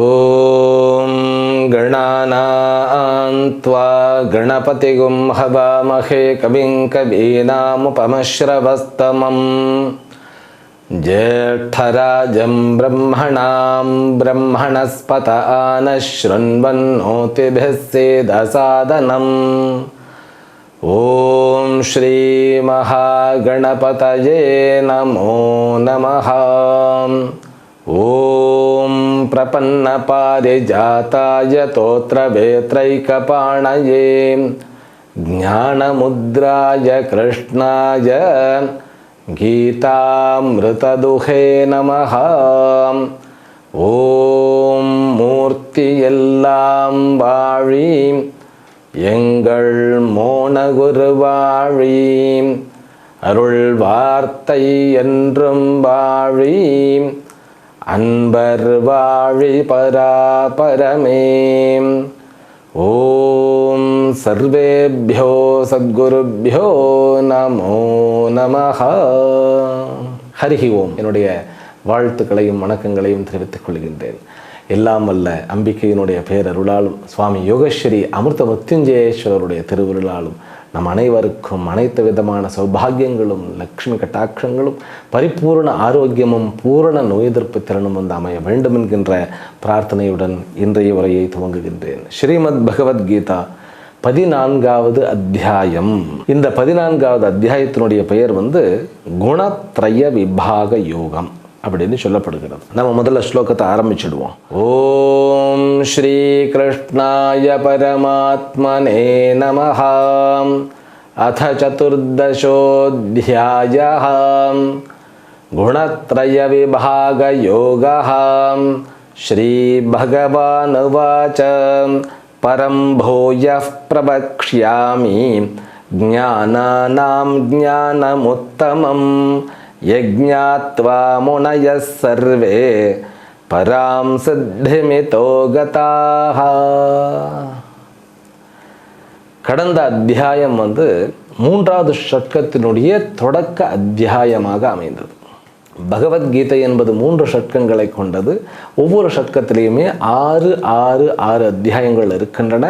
ஓம் கணானாம் த்வா கணபதிகும் ஹவாமஹே கவிம் கவீனாமுபமஸ்ரவஸ்தமம் ஜேஷ்டராஜம் பிரம்மணாம் பிரம்மணஸ்பத ஆனஸ்ருண்வன்னோதிபிः சேதசாதனம். ஓம் ஸ்ரீ மகாகணபதயே நமோ நமः. ஓம் பிரபன்னபாரிஜாதாய தோத்ரவேத்ரைகபாணயே ஞானமுத்ராய கிருஷ்ணாய கீதாமிருததுஹே நமः. ஓம் மூர்த்தி எல்லாம் வாழி எங்கள் மோனகுருவாழி, அருள் வார்த்தை என்றும் வாழி, அன்பர் வாழி பராபரமே. ஓம் சர்வேப்யோ சத்குருப்யோ நமோ நமः. ஹரிஹி ஓம். என்னுடைய வாழ்த்துக்களையும் வணக்கங்களையும் தெரிவித்துக் கொள்கின்றேன். எல்லாம் வல்ல அம்பிகையினுடைய பேரருளாலும் சுவாமி யோகஸ்ரீ அமிர்த மிருத்யுஞ்சயேஸ்வரருடைய திருவருளாலும் நம் அனைவருக்கும் அனைத்து விதமான சௌபாகியங்களும் லக்ஷ்மி கட்டாட்சங்களும் பரிபூர்ண ஆரோக்கியமும் பூரண நோய் எதிர்ப்பு திறனும் வந்து அமைய வேண்டும் என்கின்ற பிரார்த்தனையுடன் இன்றைய உரையை துவங்குகின்றேன். ஸ்ரீமத் பகவத்கீதா 14வது அத்தியாயம். இந்த 14வது அத்தியாயத்தினுடைய பெயர் வந்து குணத்ரய விபாக யோகம் அப்படின்னு சொல்லப்படுகிறது. நம்ம முதல்ல ஸ்லோகத்தை ஆரம்பிச்சிடுவோம். ஓம் ஸ்ரீ கிருஷ்ணாய பரமாத்மனே நமஹ. அத சதுர்தசோऽध्यायः. குணத்ரய விபாக யோகः. ஸ்ரீ பகவானுவாச. பரம் பூயः பிரவக்ஷ்யாமி ஞானானாம் ஞானமுத்தமம் யஜ்ஞாத்வா முனயः சர்வே பராம் சித்திமிதோ கதாஹ. கடந்த அத்தியாயம் வந்து 3வது ஷட்கத்தினுடைய தொடக்க அத்தியாயமாக அமைந்தது. பகவத்கீதை என்பது 3 ஷட்கங்களை கொண்டது. ஒவ்வொரு ஷட்கத்திலையுமே 6 அத்தியாயங்கள் இருக்கின்றன.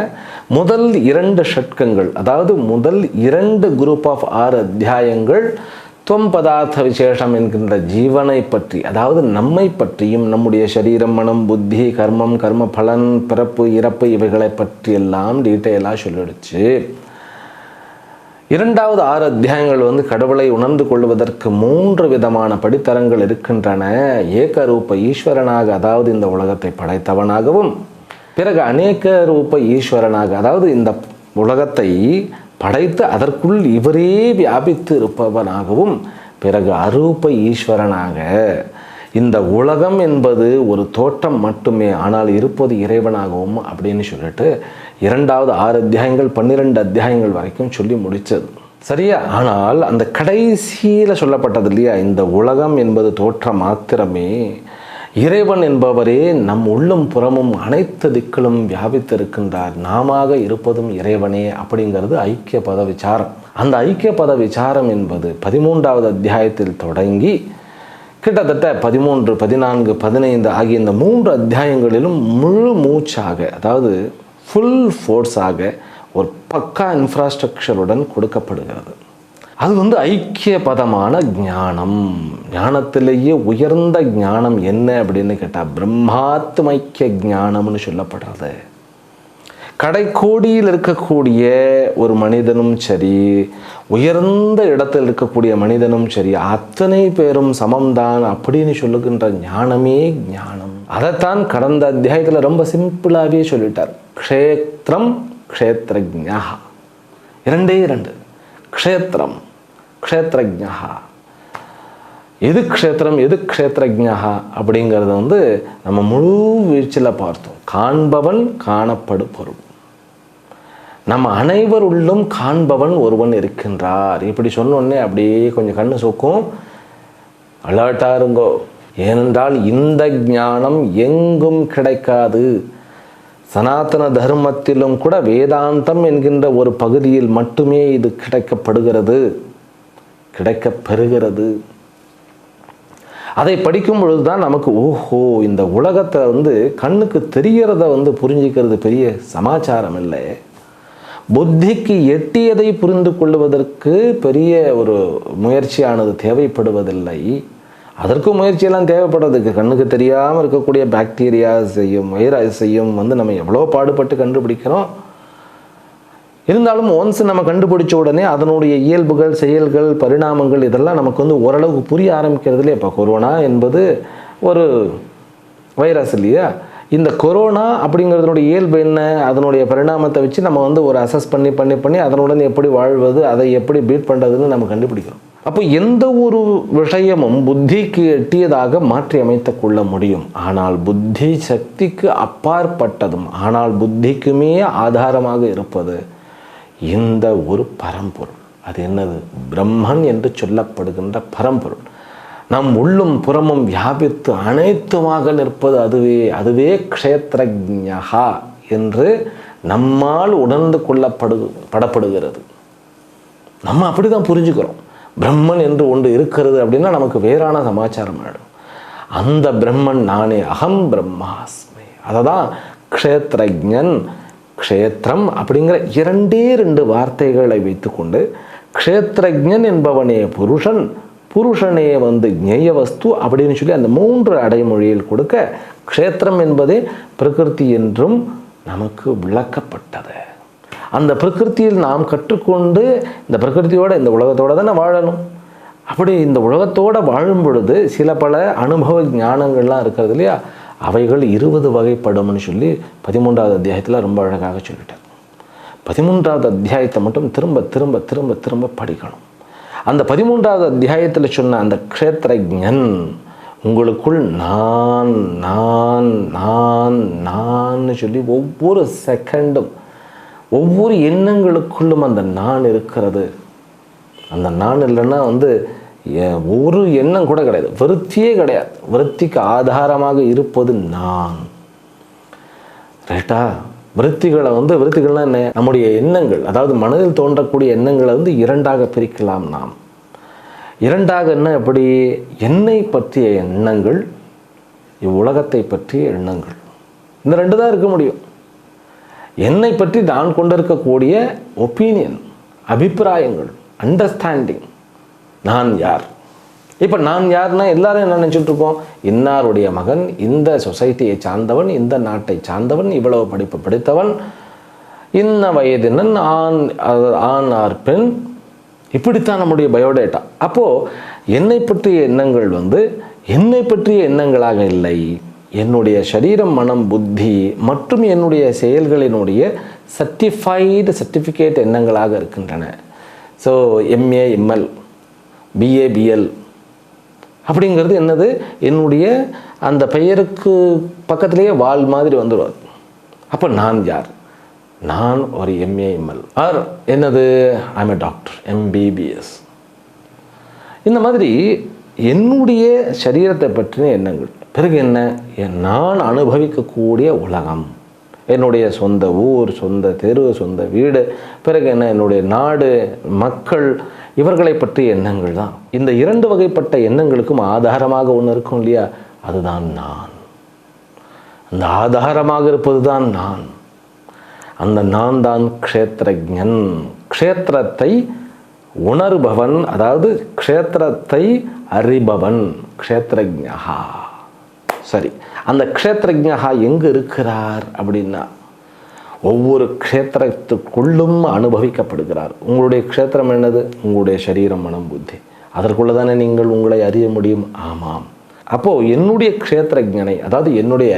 முதல் 2 ஷட்கங்கள், அதாவது முதல் 2 குரூப் ஆஃப் 6 அத்தியாயங்கள் துவம் பதார்த்த விசேஷம் என்கின்ற ஜீவனை பற்றி, அதாவது நம்மை பற்றியும் நம்முடைய சரீரம், மனம், புத்தி, கர்மம், கர்ம பலன், பிறப்பு, இறப்பு இவைகளை பற்றி எல்லாம் டீட்டெயிலாக சொல்லிடுச்சு. 2வது 6 அத்தியாயங்கள் வந்து கடவுளை உணர்ந்து கொள்வதற்கு 3 விதமான படித்தரங்கள் இருக்கின்றன. ஏகரூப ஈஸ்வரனாக, அதாவது இந்த உலகத்தை படைத்தவனாகவும், பிறகு அநேக ரூப ஈஸ்வரனாக, அதாவது இந்த உலகத்தை படைத்து அதற்குள் இவரே வியாபித்து இருப்பவனாகவும், பிறகு அரூப ஈஸ்வரனாக, இந்த உலகம் என்பது ஒரு தோற்றம் மட்டுமே, ஆனால் இருப்பது இறைவனாகவும் அப்படின்னு சொல்லிட்டு 2வது 6 அத்தியாயங்கள் 12 அத்தியாயங்கள் வரைக்கும் சொல்லி முடித்தது. சரியா? ஆனால் அந்த கடைசியில் சொல்லப்பட்டது இல்லையா, இந்த உலகம் என்பது தோற்றம் மாத்திரமே, இறைவன் என்பவரே நம் உள்ளும் புறமும் அனைத்து திக்கிலும் வியாபித்திருக்கின்றார், நாம இருப்பதும் இறைவனே அப்படிங்கிறது ஐக்கிய பத விசாரம். அந்த ஐக்கிய பத விசாரம் என்பது 13வது அத்தியாயத்தில் தொடங்கி கிட்டத்தட்ட 13, 14, 15 ஆகிய இந்த 3 அத்தியாயங்களிலும் முழு மூச்சாக, அதாவது ஃபுல் ஃபோர்ஸாக ஒரு பக்கா இன்ஃப்ராஸ்ட்ரக்சருடன் கொடுக்கப்படுகிறது. அது வந்து ஐக்கிய பதமான ஞானம். ஞானத்திலேயே உயர்ந்த ஞானம் என்ன அப்படின்னு கேட்டால் பிரம்மாத்மைக்கிய ஞானம்னு சொல்லப்படுறது. கடைக்கோடியில் இருக்கக்கூடிய ஒரு மனிதனும் சரி, உயர்ந்த இடத்தில் இருக்கக்கூடிய மனிதனும் சரி, அத்தனை பேரும் சமம்தான் அப்படின்னு சொல்லுகின்ற ஞானமே ஞானம். அதைத்தான் கடந்த அத்தியாயத்தில் ரொம்ப சிம்பிளாகவே சொல்லிட்டார். க்ஷேத்திரம் க்ஷேத்ரஜ்ஞா, 2 க்ஷேத்திரம் க்ஷேத்ரஜ்ஞா. எது க்ஷேத்திரம் எது க்ஷேத்ரஜ்ஞா அப்படிங்கிறத வந்து நம்ம முழு வீழ்ச்சியில் பார்த்தோம். காண்பவன் காணப்படு பொருள். நம்ம அனைவருள்ளும் காண்பவன் ஒருவன் இருக்கின்றார். இப்படி சொன்னோடனே அப்படியே கொஞ்சம் கண்ணு சொக்கும், அலர்ட்டாக இருங்கோ. ஏனென்றால் இந்த ஞானம் எங்கும் கிடைக்காது. சனாதன தர்மத்திலும் கூட வேதாந்தம் என்கின்ற ஒரு பகுதியில் மட்டுமே இது கிடைக்கப்பெறுகிறது. அதை படிக்கும் பொழுது தான் நமக்கு ஓஹோ, இந்த உலகத்தை கண்ணுக்கு தெரிகிறத புரிஞ்சிக்கிறது பெரிய சமாச்சாரம் இல்லை. புத்திக்கு எட்டியதை புரிந்து கொள்வதற்கு பெரிய ஒரு முயற்சியானது தேவைப்படுவதில்லை. அதற்கும் முயற்சியெல்லாம் தேவைப்படுறதுக்கு கண்ணுக்கு தெரியாமல் இருக்கக்கூடிய பாக்டீரியாஸையும் வைரஸையும் நம்ம எவ்வளோ பாடுபட்டு கண்டுபிடிக்கிறோம். இருந்தாலும் ஒன்ஸ் நம்ம கண்டுபிடிச்ச உடனே அதனுடைய இயல்புகள், செயல்கள், பரிணாமங்கள் இதெல்லாம் நமக்கு ஓரளவுக்கு புரிய ஆரம்பிக்கிறதுலே. இப்போ கொரோனா என்பது ஒரு வைரஸ் இல்லையா? இந்த கொரோனா அப்படிங்கிறதுனுடைய இயல்பு என்ன, அதனுடைய பரிணாமத்தை வச்சு நம்ம ஒரு அசஸ் பண்ணி அதனுடன் எப்படி வாழ்வது, அதை எப்படி பீட் பண்ணுறதுன்னு நம்ம கண்டுபிடிக்கிறோம். அப்போ எந்த ஒரு விஷயமும் புத்திக்கு எட்டியதாக மாற்றி அமைத்து கொள்ள முடியும். ஆனால் புத்தி சக்திக்கு அப்பாற்பட்டதும், ஆனால் புத்திக்குமே ஆதாரமாக இருப்பது இந்த ஒரு பரம்பொருள். அது என்னது? பிரம்மன் என்று சொல்லப்படுகின்ற பரம்பொருள். நம் உள்ளும் புறமும் வியாபித்து அனைத்துமாக நிற்பது அதுவே க்ஷேத்ரஜ்ஞா என்று நம்மால் உணர்ந்து படப்படுகிறது. நம்ம அப்படி தான் புரிஞ்சுக்கிறோம். பிரம்மன் என்று ஒன்று இருக்கிறது அப்படின்னா நமக்கு வேறான சமாச்சாரம் ஆகிடும். அந்த பிரம்மன் நானே, அகம் பிரம்மாஸ்மி. அதை தான் க்ஷேத்ரஜன், க்ஷேத்திரம் அப்படிங்கிற 2 வார்த்தைகளை வைத்துக்கொண்டு க்ஷேத்ரஜன் என்பவனே புருஷன், புருஷனே ஞேய வஸ்து அப்படின்னு சொல்லி அந்த 3 அடைமொழியில் கொடுக்க, க்ஷேத்திரம் என்பதே பிரகிருதி என்றும் நமக்கு விளக்கப்பட்டது. அந்த பிரகிருத்தியில் நாம் கற்றுக்கொண்டு இந்த பிரகிருத்தியோட இந்த உலகத்தோடு தானே வாழணும். அப்படி இந்த உலகத்தோடு வாழும் பொழுது பல அனுபவ ஞானங்கள்லாம் இருக்கிறது இல்லையா, அவைகள் 20 வகைப்படும்னு சொல்லி 13வது அத்தியாயத்தில் ரொம்ப அழகாக சொல்லிட்டார். 13வது அத்தியாயத்தை மட்டும் திரும்ப திரும்ப திரும்ப திரும்ப படிக்கணும். அந்த 13வது அத்தியாயத்தில் சொன்ன அந்த க்ஷேத்ரஜன் உங்களுக்குள் நான் நான் நான் நான் சொல்லி ஒவ்வொரு செகண்டும் ஒவ்வொரு எண்ணங்களுக்குள்ளும் அந்த நான் இருக்கிறது. அந்த நான் இல்லைன்னா ஒரு எண்ணம் கூட கிடையாது, விருத்தியே கிடையாது. விருத்திக்கு ஆதாரமாக இருப்பது நான். ரைட்டா? விருத்திகள்னா என்ன? நம்முடைய எண்ணங்கள், அதாவது மனதில் தோன்றக்கூடிய எண்ணங்களை 2ஆக பிரிக்கலாம். நாம் 2ஆக என்ன? எப்படி? என்னை பற்றிய எண்ணங்கள், இவ்வுலகத்தை பற்றிய எண்ணங்கள். இந்த 2 தான் இருக்க முடியும். என்னை பற்றி நான் கொண்டிருக்கக்கூடிய ஒப்பீனியன், அபிப்பிராயங்கள், அண்டர்ஸ்டாண்டிங், நான் யார். இப்போ நான் யார்னா எல்லாரும் என்ன நினச்சிட்டு இருக்கோம்? இன்னாருடைய மகன், இந்த சொசைட்டியை சார்ந்தவன், இந்த நாட்டை சார்ந்தவன், இவ்வளவு படிப்பு படித்தவன், இன்ன வயதினன், ஆண் ஆர் பெண், இப்படித்தான் நம்முடைய பயோடேட்டா. அப்போது என்னை பற்றிய எண்ணங்கள் என்னை பற்றிய எண்ணங்களாக இல்லை, என்னுடைய சரீரம், மனம், புத்தி மற்றும் என்னுடைய செயல்களினுடைய சர்டிஃபிகேட் எண்ணங்களாக இருக்கின்றன. So MA ML BA BL அப்படிங்கிறது என்னது? என்னுடைய அந்த பெயருக்கு பக்கத்திலேயே வால் மாதிரி வந்துடுவார். அப்போ நான் யார்? நான் ஒரு MA ML ஆர் என்னது? I'm a doctor, MBBS. இந்த மாதிரி என்னுடைய சரீரத்தை பற்றின எண்ணங்கள். பிறகு என்ன? நான் அனுபவிக்கக்கூடிய உலகம், என்னுடைய சொந்த ஊர், சொந்த தெரு, சொந்த வீடு. பிறகு என்ன? என்னுடைய நாடு, மக்கள், இவர்களை பற்றிய எண்ணங்கள் தான். இந்த 2 வகைப்பட்ட எண்ணங்களுக்கும் ஆதாரமாக ஒன்று இருக்கும் இல்லையா, அதுதான் நான். அந்த ஆதாரமாக இருப்பது தான் நான். அந்த நான் தான் க்ஷேத்ரஜன். க்ஷேத்திரத்தை உணர்பவன், அதாவது க்ஷேத்திரத்தை அறிபவன், க்ஷேத்ரஜ்ஞா. சரி, அந்த க்ஷேத்ரஜ்ஞா எங்கே இருக்கிறார் அப்படின்னா ஒவ்வொரு க்ஷேத்திரத்துக்குள்ளும் அனுபவிக்கப்படுகிறார். உங்களுடைய க்ஷேத்திரம் என்னது? உங்களுடைய சரீரம், மனம், புத்தி. அதற்குள்ளே தானே நீங்கள் உங்களை அறிய முடியும். ஆமாம். அப்போது என்னுடைய க்ஷேத்ரஜனை, அதாவது என்னுடைய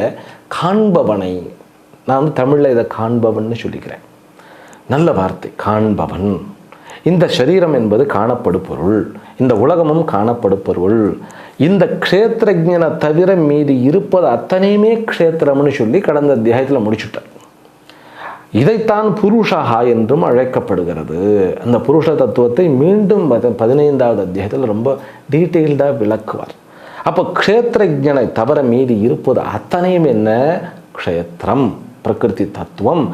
காண்பவனை, நான் தமிழில் இதை காண்பவன்னு சொல்லிக்கிறேன். நல்ல வார்த்தை, காண்பவன். இந்த சரீரம் என்பது காணப்படு பொருள், இந்த உலகமும் காணப்படு பொருள். இந்த க்ஷேத்ரஜனை தவிர மீது இருப்பது அத்தனையுமே க்ஷேத்திரம்னு சொல்லி கடந்த அத்தியாயத்தில் முடிச்சுட்டார். இதைத்தான் புருஷா என்றும் அழைக்கப்படுகிறது. அந்த புருஷ தத்துவத்தை மீண்டும் 15வது அத்தியாயத்தில் ரொம்ப டீட்டெயில்டாக விளக்குவார். அப்போ க்ஷேத்திரஜனை தவிர மீறி இருப்பது அத்தனையும் என்ன? க்ஷேத்திரம், பிரகிருதி தத்துவம்,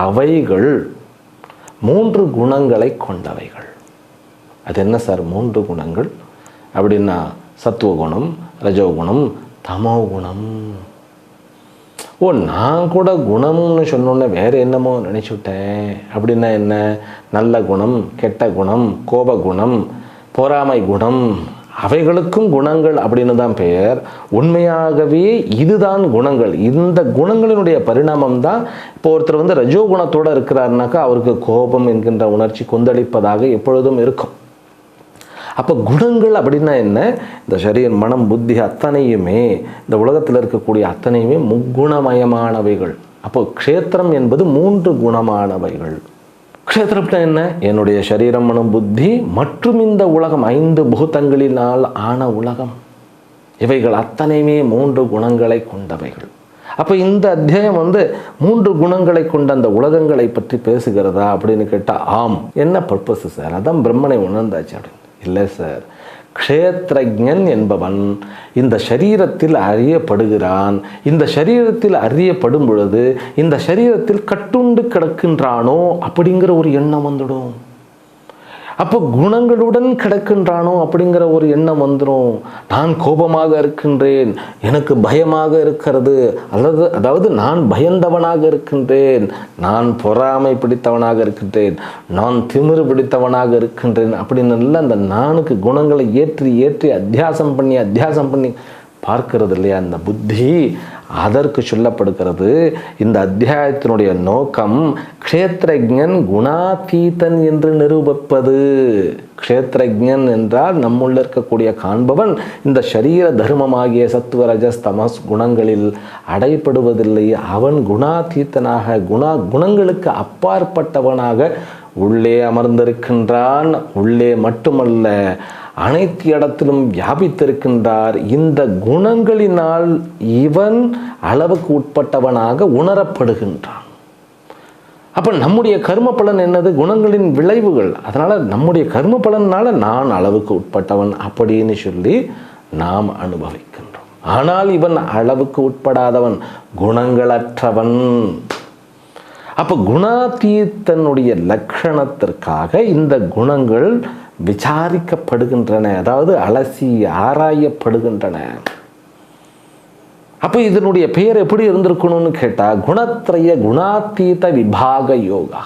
அவைகள் 3 குணங்களை கொண்டவைகள். அது என்ன சார் 3 குணங்கள் அப்படின்னா? சத்துவகுணம், ரஜோகுணம், தமோகுணம். ஓ, நான் கூட குணம்னு சொன்னோன்னே வேறு என்னமோ நினச்சிவிட்டேன். அப்படின்னா என்ன? நல்ல குணம், கெட்ட குணம், கோபகுணம், பொறாமை குணம், அவைகளுக்கும் குணங்கள் அப்படின்னு தான் பெயர். உண்மையாகவே இதுதான் குணங்கள். இந்த குணங்களினுடைய பரிணாமம் தான். இப்போ ஒருத்தர் ரஜோகுணத்தோடு இருக்கிறாருனாக்கா அவருக்கு கோபம் என்கின்ற உணர்ச்சி கொந்தளிப்பதாக எப்பொழுதும் இருக்கும். அப்போ குணங்கள் அப்படின்னா என்ன? இந்த சரீரம், மனம், புத்தி அத்தனையுமே, இந்த உலகத்தில் இருக்கக்கூடிய அத்தனையுமே முக்குணமயமானவைகள். அப்போ க்ஷேத்திரம் என்பது 3 குணமானவைகள். க்ஷேத்திரம்னா என்ன? என்னுடைய சரீரம், மனம், புத்தி மற்றும் இந்த உலகம் 5 பூதங்களினால் ஆன உலகம். இவைகள் அத்தனையுமே 3 குணங்களை கொண்டவைகள். அப்போ இந்த அத்தியாயம் 3 குணங்களை கொண்ட அந்த உலகங்களை பற்றி பேசுகிறதா அப்படின்னு கேட்டால் ஆம். என்ன பர்பஸ் சார்? அதான் பிரம்மனை உணர்ந்தாச்சு அப்படின்னு. இல்லை சார், க்ஷேத்ரஜன் என்பவன் இந்த சரீரத்தில் அறியப்படுகிறான். இந்த சரீரத்தில் அறியப்படும் பொழுது இந்த சரீரத்தில் கட்டுண்டு கிடக்கின்றானோ அப்படிங்கிற ஒரு எண்ணம் வந்துடும். அப்போ குணங்களுடன் கிடக்கின்றானோ அப்படிங்கிற ஒரு எண்ணம் வந்துடும். நான் கோபமாக இருக்கின்றேன், எனக்கு பயமாக இருக்கிறது, அதாவது நான் பயந்தவனாக இருக்கின்றேன், நான் பொறாமை பிடித்தவனாக இருக்கின்றேன், நான் திமிரு பிடித்தவனாக இருக்கின்றேன் அப்படின்னு அந்த நானுக்கு குணங்களை ஏற்றி ஏற்றி அத்தியாசம் பண்ணி பார்க்கிறது இல்லையா அந்த புத்தி, அதற்கு சொல்லப்படுகிறது இந்த அத்தியாயத்தினுடைய நோக்கம் க்ஷேத்ரஜன் குணாதீதன் என்று நிரூபிப்பது. க்ஷேத்ரஜன் என்றால் நம்முள்ள இருக்கக்கூடிய காண்பவன் இந்த சரீர தர்மமாகிய சத்துவ ரஜஸ் தமஸ் குணங்களில் அடைபடுவதில்லை. அவன் குணாதீதனாக குணங்களுக்கு அப்பாற்பட்டவனாக உள்ளே அமர்ந்திருக்கின்றான். உள்ளே மட்டுமல்ல, அனைத்து இடத்திலும் வியாபித்திருக்கின்றார். இந்த குணங்களினால் இவன் அளவுக்கு உட்பட்டவனாக உணரப்படுகின்றான். அப்போ நம்முடைய கர்ம பலன் என்னது? குணங்களின் விளைவுகள். அதனால் நம்முடைய கர்ம பலனால் நான் அளவுக்கு உட்பட்டவன் அப்படின்னு சொல்லி நாம் அனுபவிக்கின்றோம். ஆனால் இவன் அளவுக்கு உட்படாதவன், குணங்களற்றவன். அப்போ குணாதீதனுடைய லட்சணத்திற்காக இந்த குணங்கள் விசாரிக்கப்படுகின்றன, அதாவது அலசி ஆராயப்படுகின்றன. அப்போ இதனுடைய பெயர் எப்படி இருந்திருக்கணும்னு கேட்டால் குணத்ரய குணாதீத விபாக யோகா.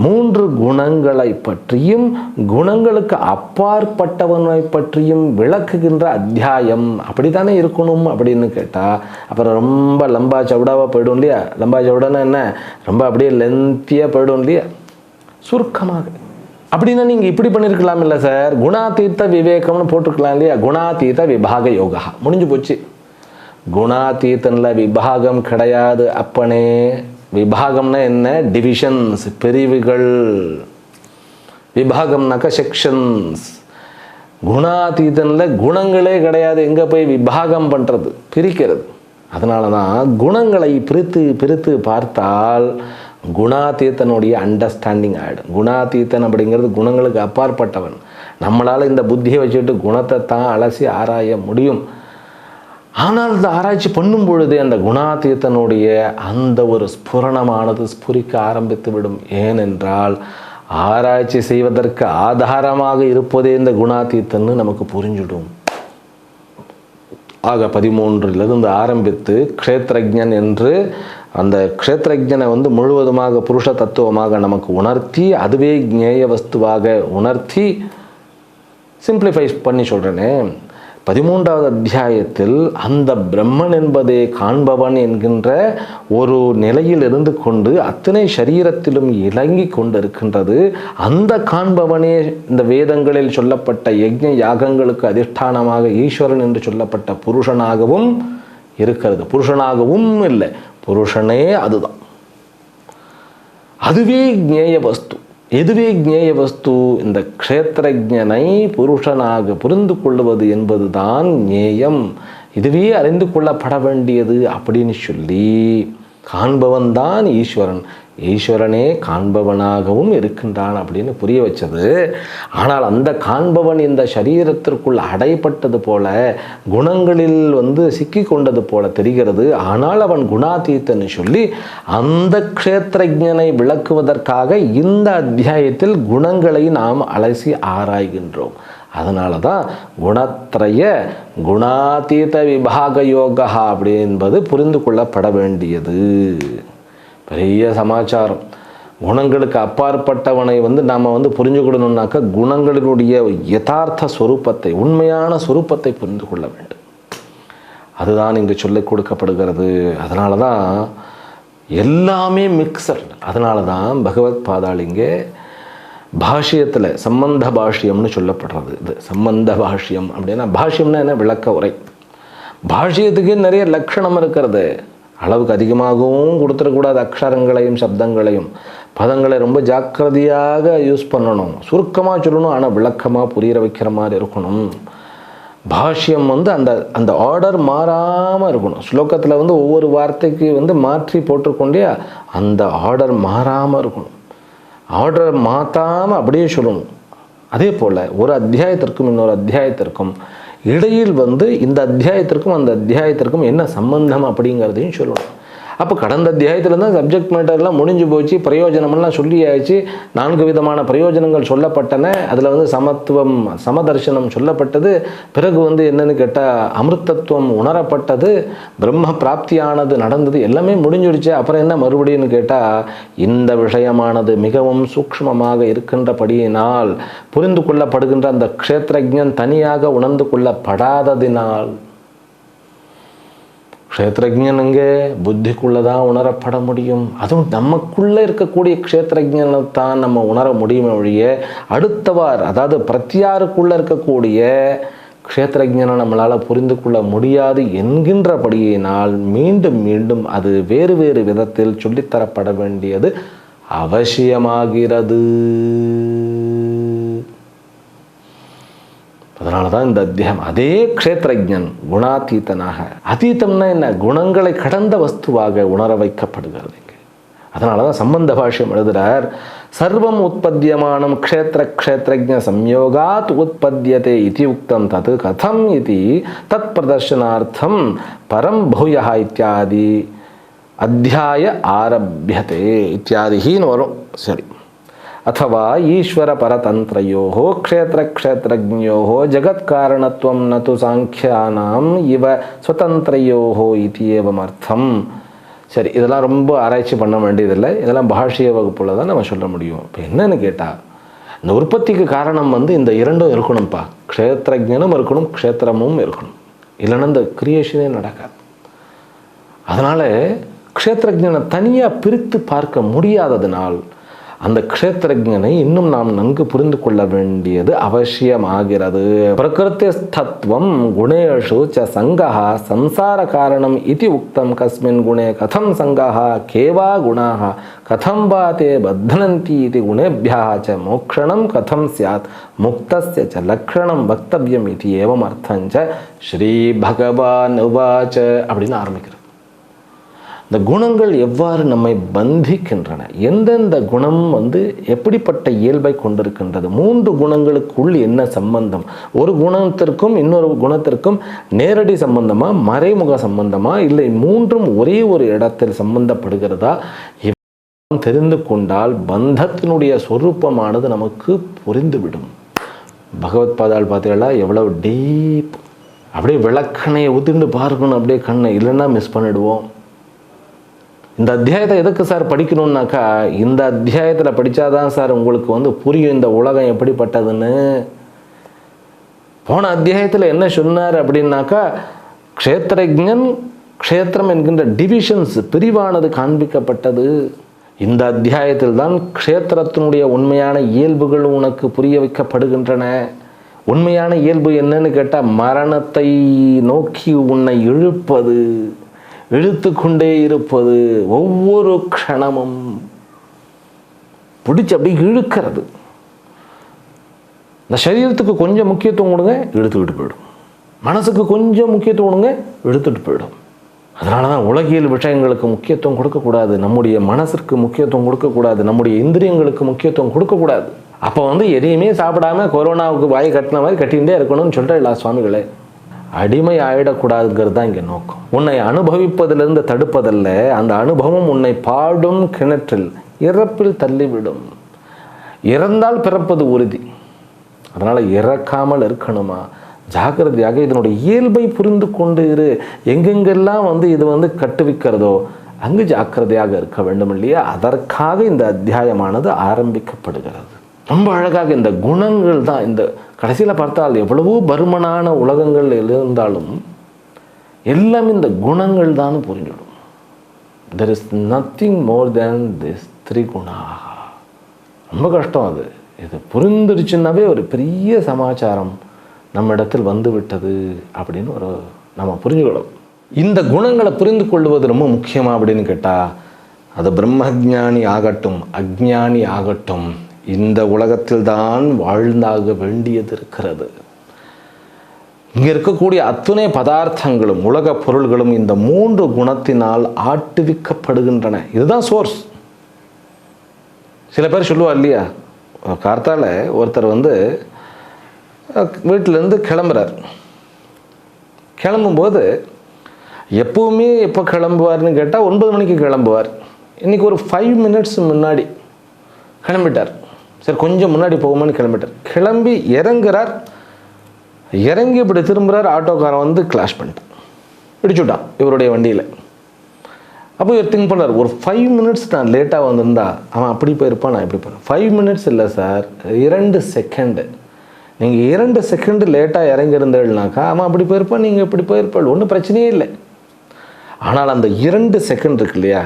3 குணங்களை பற்றியும் குணங்களுக்கு அப்பாற்பட்டவனை பற்றியும் விளக்குகின்ற அத்தியாயம் அப்படித்தானே இருக்கணும் அப்படின்னு கேட்டால் அப்புறம் ரொம்ப லம்பா சவுடாவாக போயிடும் இல்லையா? லம்பா சவுடானா என்ன? ரொம்ப அப்படியே லென்த்தியாக போயிடும் இல்லையா? சுருக்கமாக. அப்படின்னா நீங்கள் இப்படி பண்ணியிருக்கலாம் இல்லை சார், குணாதீத விவேகம்னு போட்டிருக்கலாம் இல்லையா? குணாதீத விபாக யோகா முடிஞ்சு போச்சு. குணாதீதனில் விபாகம் கிடையாது அப்பனே. விபாகம்னா என்ன? டிவிஷன்ஸ், பிரிவுகள். விபாகம்னாக்கா செக்ஷன்ஸ். குணாதீதனில் குணங்களே கிடையாது. எங்கே போய் விபாகம் பண்ணுறது, பிரிக்கிறது. அதனால தான் குணங்களை பிரித்து பார்த்தால் குணாதீதனுடைய அண்டர்ஸ்டாண்டிங் ஆகிடும். குணாதீதன் அப்படிங்கிறது குணங்களுக்கு அப்பாற்பட்டவன். நம்மளால் இந்த புத்தியை வச்சுக்கிட்டு குணத்தை தான் அலசி ஆராய முடியும். ஆனால் இந்த ஆராய்ச்சி பண்ணும் பொழுது அந்த குணாதீதனுடைய அந்த ஒரு ஸ்புரணமானது ஸ்புரிக்க ஆரம்பித்து விடும். ஏனென்றால் ஆராய்ச்சி செய்வதற்கு ஆதாரமாக இருப்பதே இந்த குணாதீதன்னு நமக்கு புரிஞ்சிடும். ஆக 13 ஆரம்பித்து க்ஷேத்ரஜன் என்று அந்த க்ஷேத்ரஜனை முழுவதுமாக புருஷ தத்துவமாக நமக்கு உணர்த்தி, அதுவே ஞேய வஸ்துவாக உணர்த்தி, சிம்பிளிஃபை பண்ணி சொல்கிறேனே, 13வது அத்தியாயத்தில் அந்த பிரம்மன் என்பதை காண்பவன் என்கின்ற ஒரு நிலையில் இருந்து கொண்டு அத்தனை சரீரத்திலும் இலங்கி கொண்டிருக்கின்றது. அந்த காண்பவனே இந்த வேதங்களில் சொல்லப்பட்ட யஜ்ஞ யாகங்களுக்கு அதிஷ்டானமாக ஈஸ்வரன் என்று சொல்லப்பட்ட புருஷனாகவும் இருக்கிறது. புருஷனாகவும் இல்லை, புருஷனே அதுதான். அதுவே ஞேய வஸ்து. எதுவே ஞேய வஸ்து? இந்த க்ஷேத்ரஜனை புருஷனாக புரிந்து கொள்வது என்பதுதான் ஞேயம். இதுவே அறிந்து கொள்ளப்பட வேண்டியது அப்படின்னு சொல்லி காண்பவன் தான் ஈஸ்வரன், ஈஸ்வரனே காண்பவனாகவும் இருக்கின்றான் அப்படின்னு புரிய வச்சது. ஆனால் அந்த காண்பவன் இந்த சரீரத்திற்குள் அடைப்பட்டது போல, குணங்களில் சிக்கி கொண்டது போல தெரிகிறது. ஆனால் அவன் குணாதீத்தன்னு சொல்லி அந்த க்ஷேத்ரஜனை விளக்குவதற்காக இந்த அத்தியாயத்தில் குணங்களை நாம் அலசி ஆராய்கின்றோம். அதனால தான் குணத்ரய குணாதீத விபாக யோகா அப்படி என்பது புரிந்து கொள்ளப்பட வேண்டியது. பெரிய சமாச்சாரம். குணங்களுக்கு அப்பாற்பட்டவனை நாம் புரிஞ்சுக்கொள்ளணும்னாக்கா குணங்களினுடைய யதார்த்த சொரூபத்தை, உண்மையான சொரூபத்தை புரிந்து கொள்ள வேண்டும். அதுதான் இங்கு சொல்லிக் கொடுக்கப்படுகிறது. அதனால தான் எல்லாமே மிக்சர். அதனால தான் பகவத் பாதாள் இங்கே பாஷ்யத்தில் சம்பந்த பாஷ்யம்னு சொல்லப்படுறது. இது சம்பந்த பாஷ்யம் அப்படின்னா, பாஷ்யம்னா என்ன? விளக்க உரை. பாஷ்யத்துக்கு நிறைய லட்சணம் இருக்கிறது. அளவுக்கு அதிகமாகவும் கொடுத்துடக்கூடாது. அக்ஷரங்களையும் சப்தங்களையும் பதங்களை ரொம்ப ஜாக்கிரதையாக யூஸ் பண்ணணும். சுருக்கமாக சொல்லணும், ஆனால் விளக்கமாக புரிகிற வைக்கிற மாதிரி இருக்கணும். பாஷ்யம் அந்த அந்த ஆர்டர் மாறாமல் இருக்கணும். ஸ்லோகத்தில் ஒவ்வொரு வார்த்தைக்கு மாற்றி போட்டிருக்கோண்டே, அந்த ஆர்டர் மாறாமல் இருக்கணும். ஆர்டர் மாற்றாமல் அப்படியே சொல்லணும். அதே போல் ஒரு அத்தியாயத்திற்கும் இன்னொரு அத்தியாயத்திற்கும் இடையில் இந்த அத்தியாயத்திற்கும் அந்த அத்தியாயத்திற்கும் என்ன சம்பந்தம் அப்படிங்கிறதையும் சொல்லணும். அப்போ கடந்த அத்தியாயத்தில் தான் சப்ஜெக்ட் மேட்டர்லாம் முடிஞ்சு போச்சு, பிரயோஜனமெல்லாம் சொல்லி ஆயிடுச்சு. 4 விதமான பிரயோஜனங்கள் சொல்லப்பட்டன. அதில் சமத்துவம், சமதர்சனம் சொல்லப்பட்டது. பிறகு என்னன்னு கேட்டால் அமிர்தத்துவம் உணரப்பட்டது, பிரம்ம பிராப்தியானது நடந்தது. எல்லாமே முடிஞ்சிடுச்சு. அப்புறம் என்ன மறுபடியும் கேட்டால், இந்த விஷயமானது மிகவும் சூக்ஷ்மமாக இருக்கின்றபடியினால், புரிந்து கொள்ளப்படுகின்ற அந்த க்ஷேத்ரஜன் தனியாக உணர்ந்து கொள்ளப்படாததினால், க்ஷேத்ரஜன் இங்கே புத்திக்குள்ளதான் உணரப்பட முடியும். அதுவும் நமக்குள்ளே இருக்கக்கூடிய க்ஷேத்ரஜனைத்தான் நம்ம உணர முடியுமே ஒழிய, அடுத்தவார் அதாவது பிரத்யாருக்குள்ளே இருக்கக்கூடிய க்ஷேத்ரஜனை நம்மளால் புரிந்து கொள்ள முடியாது என்கின்றபடியினால் மீண்டும் மீண்டும் அது வேறு வேறு விதத்தில் சொல்லித்தரப்பட வேண்டியது அவசியமாகிறது. அதனால தான் இந்த அத்தியாயம் அதே க்ஷேத்ரஜன் குணாதீத்தனாக, அதீதம்னா என்ன? குணங்களை கடந்த வஸ்துவாக உணர வைக்கப்படுகிறது. அதனால தான் சம்பந்த பாஷ்யம் எழுதுகிறார், சர்வம் உற்பத்தியமானம் க்ஷேத்திர க்ஷேத்ரஜ சம்யோகாத் உற்பத்தியதே இதி உக்தம் தத் கதம் இதி தத் பிரதர்ஷனார்த்தம் பரம் பூயா இத்தியாதி அத்தியாய ஆரம்பியதே இத்தியாதின்னு வரும். சரி. अथवा ईश्वर परतंत्रयोः क्षेत्र क्षेत्रज्ञयोः जगत्कारणत्वं न तु सांख्यानाम् इव स्वतंत्रयोः इति एवम् अर्थம். சரி, இதெல்லாம் ரொம்ப ஆராய்ச்சி பண்ண வேண்டியதில்லை. இதெல்லாம் பாஷ்ய வகுப்புல தான் நம்ம சொல்ல முடியும். இப்போ என்னன்னு கேட்டால், இந்த உற்பத்திக்கு காரணம் இந்த இரண்டும் இருக்கணும்ப்பா. க்ஷேத்ரஜனும் இருக்கணும், க்ஷேத்திரமும் இருக்கணும். இல்லைன்னா இந்த கிரியேஷனே நடக்காது. அதனால் க்ஷேத்ரஜனை தனியாக பிரித்து பார்க்க முடியாததினால் அந்த க்ஷேத்ரஜனை இன்னும் நாம் நன்கு புரிந்து கொள்ள வேண்டியது அவசியமாகிறது. பிரகிருத்திஸ்தத்வம் குணேஷு ச சங்கஹ சம்சார காரணம் இதி உக்தம் கஸ்மின் குணே கதம் சங்கஹ கேவா குணாஹ கதம் வா தே பத்னந்தி இதி குணேभ्यः ச மோக்ஷணம் கதம் ஸ்யாத் முக்தஸ்ய ச லக்ஷணம் வக்தவ்யம் இதி ஏவம் அர்த்தம் ச ஸ்ரீ பகவான் உவாச அப்படின்னு ஆரம்பிக்கிறது. இந்த குணங்கள் எவ்வாறு நம்மை பந்திக்கின்றன, எந்தெந்த குணம் எப்படிப்பட்ட இயல்பை கொண்டிருக்கின்றது, 3 குணங்களுக்குள் என்ன சம்பந்தம், ஒரு குணத்திற்கும் இன்னொரு குணத்திற்கும் நேரடி சம்பந்தமா, மறைமுக சம்பந்தமா, இல்லை 3ம் ஒரே ஒரு இடத்தில் சம்பந்தப்படுகிறதா, தெரிந்து கொண்டால் பந்தத்தினுடைய சொரூபமானது நமக்கு புரிந்துவிடும். பகவத் பாதாள் பார்த்தீங்களா எவ்வளவு டீப். அப்படியே விளக்கணையை ஊத்திண்டு பார்க்கணும், அப்படியே கண்ணை, இல்லைன்னா மிஸ் பண்ணிடுவோம். இந்த அத்தியாயத்தை எதுக்கு சார் படிக்கணும்னாக்கா, இந்த அத்தியாயத்தில் படித்தாதான் சார் உங்களுக்கு புரியும் இந்த உலகம் எப்படிப்பட்டதுன்னு. போன அத்தியாயத்தில் என்ன சொன்னார் அப்படின்னாக்கா, க்ஷேத்ரஜன் க்ஷேத்திரம் என்கின்ற டிவிஷன்ஸ், பிரிவானது காண்பிக்கப்பட்டது. இந்த அத்தியாயத்தில் தான் க்ஷேத்திரத்தினுடைய உண்மையான இயல்புகள் உனக்கு புரிய வைக்கப்படுகின்றன. உண்மையான இயல்பு என்னன்னு கேட்டால், மரணத்தை நோக்கி உன்னை இழுப்பது, இழுத்து கொண்டே இருப்பது, ஒவ்வொரு க்ஷணமும் பிடிச்சி அப்படி இழுக்கிறது. இந்த சரீரத்துக்கு கொஞ்சம் முக்கியத்துவம் கொடுங்க, இழுத்துக்கிட்டு போயிடும். மனசுக்கு கொஞ்சம் முக்கியத்துவம் கொடுங்க, இழுத்துட்டு போயிடும். அதனால தான் உலகியல் விஷயங்களுக்கு முக்கியத்துவம் கொடுக்கக்கூடாது, நம்முடைய மனசிற்கு முக்கியத்துவம் கொடுக்கக்கூடாது, நம்முடைய இந்திரியங்களுக்கு முக்கியத்துவம் கொடுக்கக்கூடாது. அப்போ எதையுமே சாப்பிடாம கொரோனாவுக்கு வாய் கட்டின மாதிரி கட்டிகிட்டே இருக்கணும்னு சொல்கிறேன் சுவாமிகளே. அடிமை ஆயிடக்கூடாதுங்கிறது தான் இங்கே நோக்கம். உன்னை அனுபவிப்பதிலிருந்து தடுப்பதல்ல, அந்த அனுபவம் உன்னை பாடும் கிணற்றில் இறப்பில் தள்ளிவிடும். இறந்தால் பிறப்பது உறுதி. அதனால் இறக்காமல் இருக்கணுமா, ஜாக்கிரதையாக இதனுடைய இயல்பை புரிந்து கொண்டு இரு. எங்கெங்கெல்லாம் இது கட்டுவிக்கிறதோ அங்கு ஜாக்கிரதையாக இருக்க வேண்டும் இல்லையா? அதற்காக இந்த அத்தியாயமானது ஆரம்பிக்கப்படுகிறது. ரொம்ப அழகாக இந்த குணங்கள் தான், இந்த கடைசியில் பார்த்தால் எவ்வளவோ பருமனான உலகங்கள் இருந்தாலும் எல்லாம் இந்த குணங்கள் தான் புரிஞ்சிடும். There is nothing more than this 3 Guna. ரொம்ப கஷ்டம் அது. இது புரிந்துருச்சுன்னாவே ஒரு பெரிய சமாச்சாரம் நம்ம இடத்தில் வந்து விட்டது அப்படின்னு நம்ம புரிஞ்சுக்கணும். இந்த குணங்களை புரிந்து கொள்வது ரொம்ப முக்கியமா அப்படின்னு கேட்டால், அது பிரம்மஜானி ஆகட்டும் அஜ்ஞானி ஆகட்டும், இந்த உலகத்தில் தான் வாழ்ந்தாக வேண்டியது இருக்கிறது. இங்கே இருக்கக்கூடிய அத்துணை பதார்த்தங்களும் உலக பொருள்களும் இந்த 3 குணத்தினால் ஆட்டுவிக்கப்படுகின்றன. இதுதான் சோர்ஸ். சில பேர் சொல்லுவா இல்லையா, கார்த்தால ஒருத்தர் வீட்டிலேருந்து கிளம்புறார். கிளம்பும்போது எப்பவுமே எப்போ கிளம்புவார்னு கேட்டால் 9 மணிக்கு கிளம்புவார். இன்றைக்கி ஒரு 5 மினிட்ஸ் முன்னாடி கிளம்பிட்டார். சரி கொஞ்சம் முன்னாடி போகுமான்னு கிளம்பிட்டார். கிளம்பி இறங்குறார். இறங்கி இப்படி திரும்புகிறார். ஆட்டோக்காரன் கிளாஷ் பண்ணிட்டான், பிடிச்சுட்டான் இவருடைய வண்டியில். அப்போ இவர் திங்க் பண்ணுறார், ஒரு 5 மினிட்ஸ் நான் லேட்டாக வந்திருந்தா அவன் அப்படி போயிருப்பான், நான் இப்படி போகிறேன். 5 மினிட்ஸ் இல்லை சார், 2 செகண்டு. நீங்கள் 2 செகண்டு லேட்டாக இறங்கியிருந்தேன்னாக்கா அவன் அப்படி போயிருப்பான், நீங்கள் இப்படி போயிருப்பாள், ஒன்றும் பிரச்சனையே இல்லை. ஆனால் அந்த 2 செகண்ட் இருக்கு இல்லையா,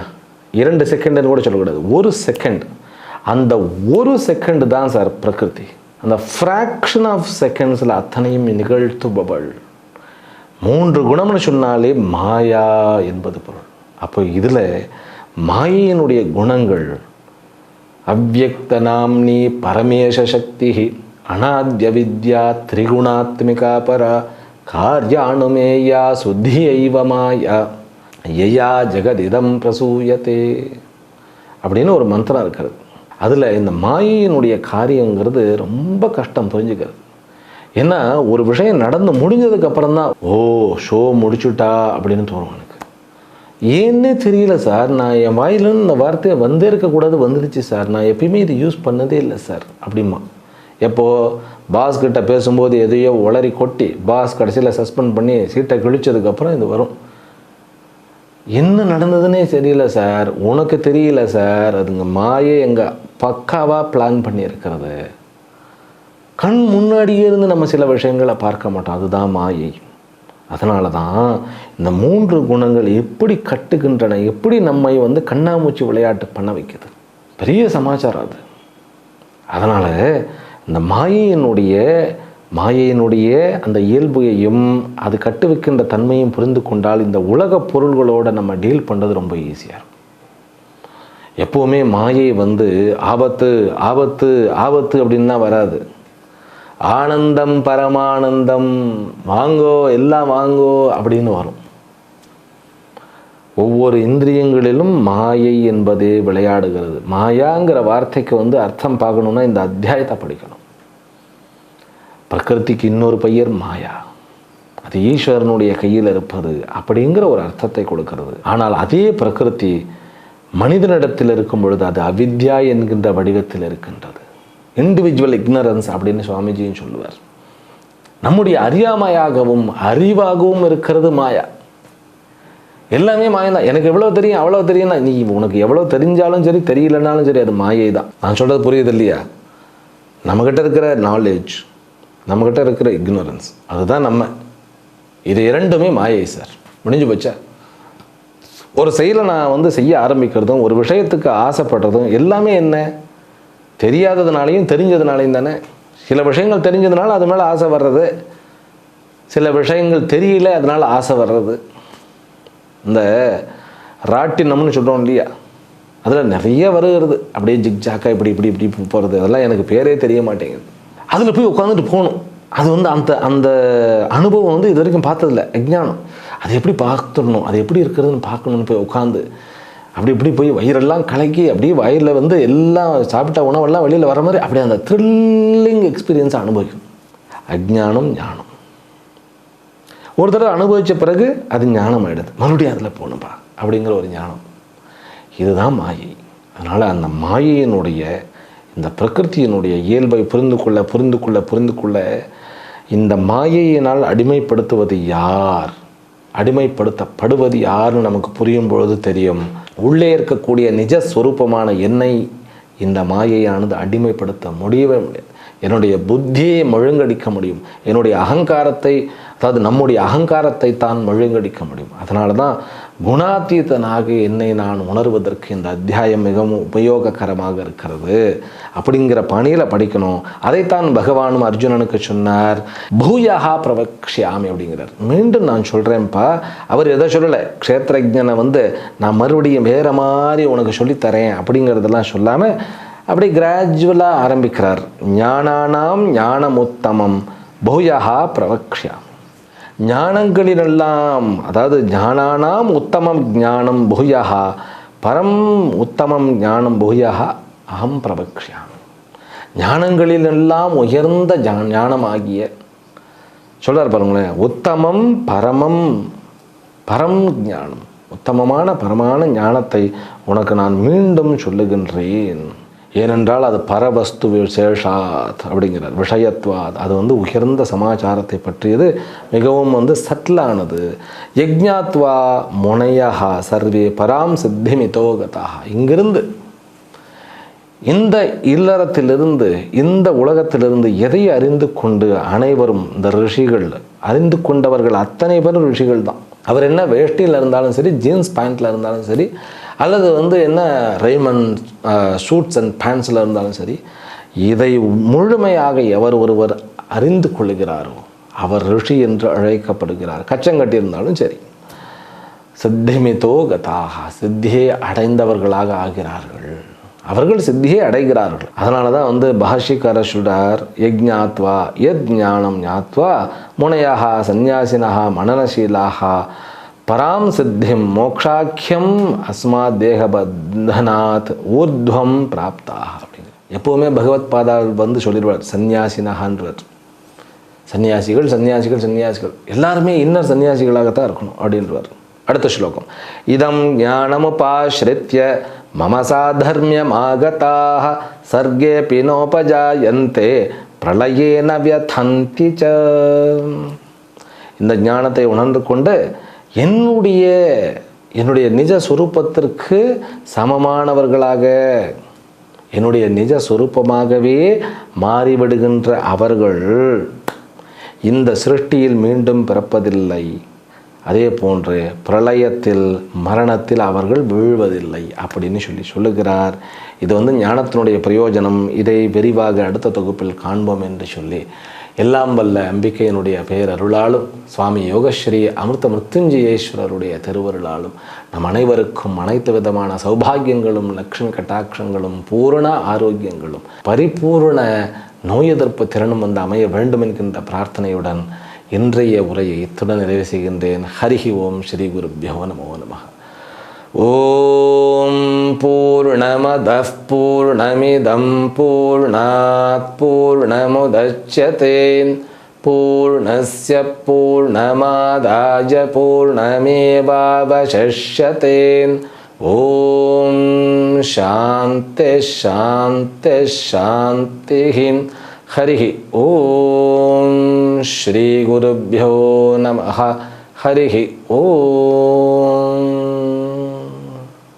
2 செகண்டுன்னு கூட சொல்லக்கூடாது, 1 செகண்ட். அந்த 1 செகண்டு தான் சார் பிரகிருதி. அந்த ஃப்ராக்ஷன் ஆஃப் செகண்ட்ஸில் அத்தனையும் நிகழ்த்துபவள். 3 குணம்னு சொன்னாலே மாயா என்பது பொருள். அப்போ இதில் மாயினுடைய குணங்கள் அவ்யக்த நாம்னி பரமேஷ சக்தி அநாத்ய வித்யா திரிகுணாத்மிகா பரா கார்யானுமேயா சுத்தியைவ மாயா யயா ஜெகதிதம் பிரசூயத்தே அப்படின்னு ஒரு மந்திரம் இருக்கிறது. அதில் இந்த மாயினுடைய காரியங்கிறது ரொம்ப கஷ்டம் புரிஞ்சுக்கிறது. ஏன்னா ஒரு விஷயம் நடந்து முடிஞ்சதுக்கப்புறம் தான் ஓ ஷோ முடிச்சுட்டா அப்படின்னு தோணும் எனக்கு. ஏன்னே தெரியல சார், நான் என் வாயிலன்னு இந்த வார்த்தையை வந்தே இருக்கக்கூடாது, வந்துடுச்சு சார், நான் எப்பயுமே இது யூஸ் பண்ணதே இல்லை சார் அப்படிமா. எப்போது பாஸ் கிட்ட பேசும்போது எதையோ உளறி கொட்டி பாஸ் கடைசியில் சஸ்பெண்ட் பண்ணி சீட்டை கிழிச்சதுக்கப்புறம் இது வரும். என்ன நடந்ததுன்னே தெரியல சார், உனக்கு தெரியல சார், அதுங்க மாயை எங்கள் பக்காவாக பிளான் பண்ணியிருக்கிறது. கண் முன்னாடியே இருந்து நம்ம சில விஷயங்களை பார்க்க மாட்டோம், அதுதான் மாயை. அதனால தான் இந்த 3 குணங்கள் எப்படி கட்டுகின்றன, எப்படி நம்மை கண்ணாமூச்சி விளையாட்டு பண்ண வைக்குது, பெரிய சமாச்சாரம் அது. அதனால் இந்த மாயையினுடைய அந்த இயல்பையும் அது கட்டு வைக்கின்ற தன்மையும் புரிந்து கொண்டால் இந்த உலக பொருள்களோடு நம்ம டீல் பண்ணுறது ரொம்ப ஈஸியாக இருக்கும். எப்போவுமே மாயை ஆபத்து ஆபத்து ஆபத்து அப்படின்னா வராது. ஆனந்தம் பரமானந்தம் வாங்கோ எல்லாம் வாங்கோ அப்படின்னு வரும். ஒவ்வொரு இந்திரியங்களிலும் மாயை என்பதே விளையாடுகிறது. மாயாங்கிற வார்த்தைக்கு அர்த்தம் பார்க்கணுன்னா இந்த அத்தியாயத்தை படிக்கணும். பிரகிருதிக்கு இன்னொரு பெயர் மாயா, அது ஈஸ்வரனுடைய கையில் இருப்பது அப்படிங்கிற ஒரு அர்த்தத்தை கொடுக்கிறது. ஆனால் அதே பிரகிருதி மனிதனிடத்தில் இருக்கும் பொழுது அது அவித்யா என்கின்ற வடிவத்தில் இருக்கின்றது. இண்டிவிஜுவல் இக்னரன்ஸ் அப்படின்னு சுவாமிஜியும் சொல்லுவார். நம்முடைய அறியாமையாகவும் அறிவாகவும் இருக்கிறது மாயா. எல்லாமே மாயம்தான். எனக்கு எவ்வளோ தெரியும் அவ்வளோ தெரியும்னா, நீ உனக்கு எவ்வளோ தெரிஞ்சாலும் சரி தெரியலனாலும் சரி அது மாயை தான். நான் சொல்கிறது புரியுது இல்லையா? நம்மக்கிட்ட இருக்கிற நாலேஜ், நம்மக்கிட்ட இருக்கிற இக்னோரன்ஸ், அதுதான் நம்ம. இது 2மே மாயை சார். முடிஞ்சு போச்சா? ஒரு செயலை நான் செய்ய ஆரம்பிக்கிறதும் ஒரு விஷயத்துக்கு ஆசைப்படுறதும் எல்லாமே என்ன, தெரியாததுனாலையும் தெரிஞ்சதுனாலையும் தானே. சில விஷயங்கள் தெரிஞ்சதுனால அது மேலே ஆசை வர்றது, சில விஷயங்கள் தெரியல அதனால் ஆசை வர்றது. இந்த ராட்டினம்னு சொல்கிறோம் இல்லையா, அதில் நிறைய வருகிறது, அப்படியே ஜிக்ஜாக்கா இப்படி இப்படி இப்படி போகிறது, அதெல்லாம் எனக்கு பேரே தெரிய மாட்டேங்குது. அதில் போய் உட்காந்துட்டு போகணும். அது அந்த அந்த அனுபவம் இது வரைக்கும் பார்த்ததில்ல, அஜ்ஞானம். அது எப்படி பார்த்துடணும், அது எப்படி இருக்கிறதுன்னு பார்க்கணுன்னு போய் உட்காந்து இப்படி போய் வயிறெல்லாம் கலக்கி அப்படியே வயிறில் வந்து எல்லாம் சாப்பிட்ட உணவெல்லாம் வெளியில் வர மாதிரி அப்படியே அந்த த்ரில்லிங் எக்ஸ்பீரியன்ஸை அனுபவிக்கும். அஜ்ஞானம் ஞானம். ஒரு தடவை அனுபவித்த பிறகு அது ஞானம் ஆகிடுது. மறுபடியும் அதில் போகணும்பா அப்படிங்கிற ஒரு ஞானம். இதுதான் மாயை. அதனால் அந்த மாயையினுடைய இந்த பிரகிருத்தியினுடைய இயல்பை புரிந்து கொள்ள இந்த மாயையினால் அடிமைப்படுத்துவது யார், அடிமைப்படுத்தப்படுவது யாருன்னு நமக்கு புரியும் பொழுது தெரியும், உள்ளே இருக்கக்கூடிய நிஜஸ்வரூபமான என்னை இந்த மாயையானது அடிமைப்படுத்த முடியவே முடியாது. என்னுடைய புத்தியை மழுங்கடிக்க முடியும். என்னுடைய அகங்காரத்தை, அதாவது நம்முடைய அகங்காரத்தை தான் மழுங்கடிக்க முடியும். அதனால தான் குணாதீதனாக என்னை நான் உணர்வதற்கு இந்த அத்தியாயம் மிகவும் உபயோககரமாக இருக்கிறது அப்படிங்கிற பணியில் படிக்கணும். அதைத்தான் பகவானும் அர்ஜுனனுக்கு சொன்னார். பூயஹா பிரவக்ஷ்யாமி அப்படிங்கிறார். மீண்டும் நான் சொல்கிறேன்ப்பா, அவர் எதை சொல்லலை, க்ஷேத்ரஜனை வந்து நான் மறுபடியும் வேறு மாதிரி உனக்கு சொல்லித்தரேன் அப்படிங்கிறதெல்லாம் சொல்லாமல் அப்படி கிராஜுவலாக ஆரம்பிக்கிறார். ஞானானாம் ஞானமுத்தமம் பூயஹா பிரவக்ஷ்யாமி. ஞானங்களிலெல்லாம், அதாவது ஞானானாம் உத்தமம் ஞானம் பூயஹா பரம் உத்தமம் ஞானம் பூயஹா அகம் பிரவக்ஷ்யாமி. ஞானங்களிலெல்லாம் உயர்ந்த ஞானமாகிய சொல்றார் பாருங்களேன், உத்தமம் பரம் ஞானம், உத்தமமான பரமான ஞானத்தை உனக்கு நான் மீண்டும் சொல்லுகின்றேன். ஏனென்றால் அது பரவஸ்து விசேஷாத் அப்படிங்கிறார். விஷயத்வாத், அது வந்து உயர்ந்த சமாச்சாரத்தை பற்றியது, மிகவும் வந்து சட்டிலானது. யஜ்ஞாத்வா முனையா சர்வே பராம் சித்திமிதோகதா. இங்கிருந்து இந்த இல்லறத்திலிருந்து, இந்த உலகத்திலிருந்து எதை அறிந்து கொண்டு அனைவரும் இந்த ரிஷிகள் அறிந்து கொண்டவர்கள் அத்தனை பேரும் ரிஷிகள் தான். அவர் என்ன வேஷ்டியில் இருந்தாலும் சரி, ஜீன்ஸ் பேண்ட்டில் இருந்தாலும் சரி, அல்லது வந்து என்ன ரெய்மன் ஷூட்ஸ் அண்ட் பேண்ட்ஸில் இருந்தாலும் சரி, இதை முழுமையாக எவர் ஒருவர் அறிந்து கொள்கிறாரோ அவர் ரிஷி என்று அழைக்கப்படுகிறார். கச்சங்கட்டி இருந்தாலும் சரி. சித்திமிதோ கதாக, சித்தியை அடைந்தவர்களாக ஆகிறார்கள். அவர்கள் சித்தியை அடைகிறார்கள். அதனால தான் வந்து பாஷ்யக்காரர் சொல்றார், யஜ்ஞாத்வா யத் ஞானம் ஞாத்வா முனையாக சந்நியாசினஹ மனனசீலாக பராம் சித்திம் மோக்ஷாக்கியம் அஸ்மாத் தேகபந்தனாத் ஊர்த்வம் பிராப்தாக அப்படிங்க. எப்போவுமே பகவத் பாதாவில் வந்து சொல்லிடுவார் சந்நியாசினஹான்றார். சன்னியாசிகள் எல்லாருமே இன்னர் சன்னியாசிகளாகத்தான் இருக்கணும் அப்படின்றார். அடுத்த ஸ்லோகம், இதம் ஞானமுபாஸ்ரித்ய மம சாதர்மியமாகதாக சர்கே பினோபஜாயந்தே பிரளயேன வியதந்தி ச. இந்த ஞானத்தை உணர்ந்து கொண்டு என்னுடைய நிஜ சுரூபத்திற்கு சமமானவர்களாக, என்னுடைய நிஜ சுரூபமாகவே மாறிவிடுகின்ற அவர்கள் இந்த சிருஷ்டியில் மீண்டும் பிறப்பதில்லை. அதே போன்று பிரளயத்தில் மரணத்தில் அவர்கள் வீழ்வதில்லை அப்படின்னு சொல்லுகிறார். இது வந்து ஞானத்தினுடைய பிரயோஜனம். இதை விரிவாக அடுத்த தொகுப்பில் காண்போம் என்று சொல்லி, எல்லாம் வல்ல அம்பிகையினுடைய பேரருளாலும் சுவாமி யோகஸ்ரீ அமிர்த மிருத்யுஞ்சயேஸ்வரருடைய திருவருளாலும் நம் அனைவருக்கும் அனைத்து விதமான சௌபாகியங்களும் லக்ஷ்மி கட்டாட்சங்களும் பூரண ஆரோக்கியங்களும் பரிபூர்ண நோய் எதிர்ப்பு திறனும் வந்து அமைய வேண்டும் என்கின்ற பிரார்த்தனையுடன் இன்றைய உரையை இத்துடன் நிறைவு செய்கின்றேன். ஹரிஹி ஓம் ஸ்ரீ குருப்யோ நமோ நமः. ஓம் பூர்ணமதః பூர்ணமிதம் பூர்ணாத் பூர்ணமுதச்யதே பூர்ணஸ்ய பூர்ணமாதாய பூர்ணமேவாவசிஷ்யதே. ஓம் சாந்தி சாந்தி சாந்திः. ஹரிஹி ஓம் ஸ்ரீ குருப்யோ நமः. ஹரிஹி ஓம்.